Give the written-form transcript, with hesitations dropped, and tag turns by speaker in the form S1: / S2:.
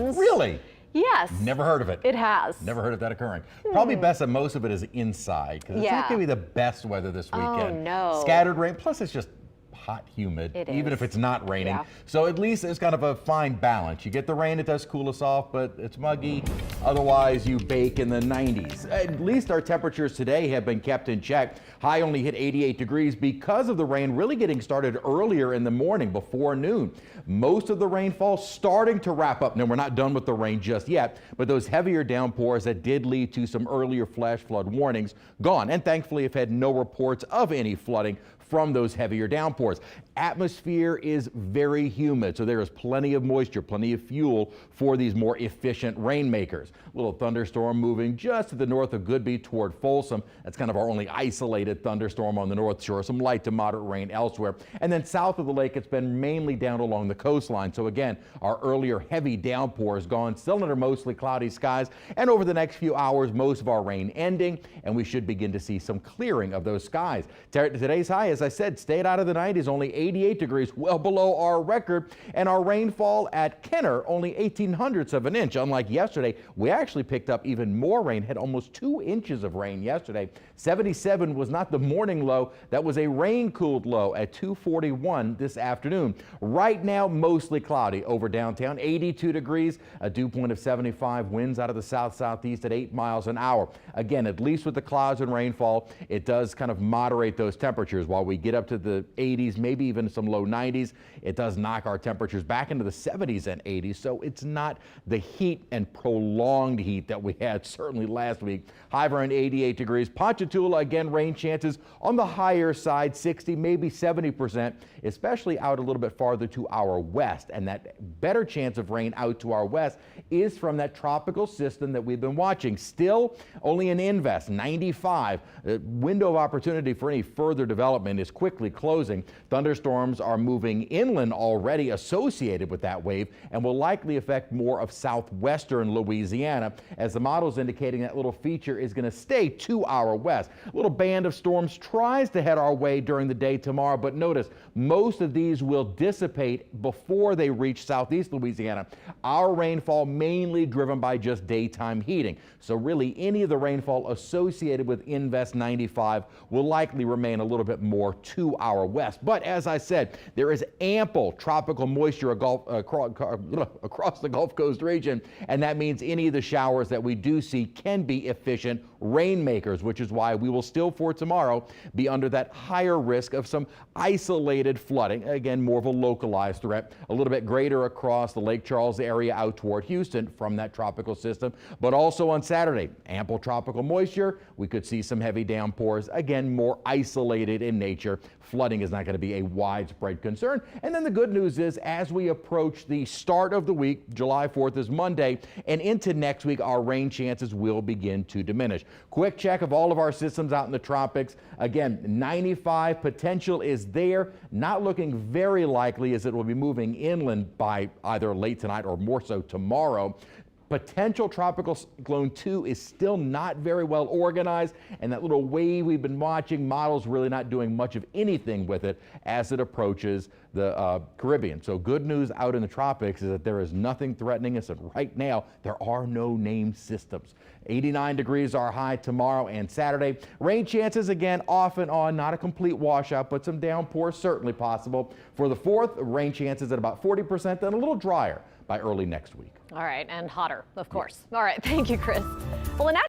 S1: Really?
S2: Yes.
S1: Never heard of it.
S2: It has.
S1: Never heard of that occurring. Probably best that most of it is inside because it's not going to be the best weather this weekend.
S2: Oh, no.
S1: Scattered rain, plus it's just hot, humid, even if it's not raining.
S2: Yeah.
S1: So at least it's kind of a fine balance. You get the rain, it does cool us off, but it's muggy. Otherwise, you bake in the 90s. At least our temperatures today have been kept in check. High only hit 88 degrees because of the rain really getting started earlier in the morning before noon. Most of the rainfall starting to wrap up. Now, we're not done with the rain just yet, but those heavier downpours that did lead to some earlier flash flood warnings gone. And thankfully have had no reports of any flooding from those heavier downpours. Atmosphere is very humid, so there is plenty of moisture, plenty of fuel for these more efficient rainmakers. Little thunderstorm moving just to the north of Goodby toward Folsom. That's kind of our only isolated thunderstorm on the north shore. Some light to moderate rain elsewhere. And then south of the lake, it's been mainly down along the coastline. So again, our earlier heavy downpour is gone, still under mostly cloudy skies. And over the next few hours, most of our rain ending, and we should begin to see some clearing of those skies. Today's high, as I said, stayed out of the 90s, only 88 degrees, well below our record. And our rainfall at Kenner, only 0.18 of an inch. Unlike yesterday, we actually picked up even more rain, had almost 2 inches of rain yesterday. 77 was not the morning low, that was a rain-cooled low at 2:41 this afternoon. Right now, mostly cloudy over downtown, 82 degrees, a dew point of 75, winds out of the south-southeast at 8 miles an hour. Again, at least with the clouds and rainfall, it does kind of moderate those temperatures. While we get up to the 80s, maybe even some low 90s, it does knock our temperatures back into the 70s and 80s, so it's not the heat and prolonged heat that we had certainly last week. High around 88 degrees. Ponchatoula, again, rain chances on the higher side, 60, maybe 70%, especially out a little bit farther to our west. And that better chance of rain out to our west is from that tropical system that we've been watching. Still only an invest, 95. The window of opportunity for any further development is quickly closing. Thunderstorms are moving inland already associated with that wave and will likely affect more of southwestern Louisiana, as the model's indicating that little feature is going to stay to our west. A little band of storms tries to head our way during the day tomorrow, but notice most of these will dissipate before they reach southeast Louisiana. Our rainfall mainly driven by just daytime heating. So really any of the rainfall associated with Invest 95 will likely remain a little bit more to our west. But as I said, there is ample tropical moisture across the Gulf Coast region, and that means any of the showers that we do see can be efficient rainmakers, which is why we will still for tomorrow be under that higher risk of some isolated flooding. Again, more of a localized threat, a little bit greater across the Lake Charles area out toward Houston from that tropical system. But also on Saturday, ample tropical moisture. We could see some heavy downpours, again, more isolated in nature. Flooding is not going to be a widespread concern. And then the good news is, as we approach the start of the week, July 4th is Monday, and into next week, our rain chances will begin to diminish. Quick check of all of our systems out in the tropics. Again, 95 potential is there. Not looking very likely as it will be moving inland by either late tonight or more so tomorrow. Potential tropical cyclone 2 is still not very well organized, and that little wave we've been watching, models really not doing much of anything with it as it approaches the Caribbean. So good news out in the tropics is that there is nothing threatening us, and right now there are no named systems. 89 degrees are high tomorrow and Saturday. Rain chances again off and on, not a complete washout, but some downpours certainly possible. For the 4th, rain chances at about 40%, then a little drier by early next week.
S2: All right, and hotter, of course. All right, thank you, Chris. Well,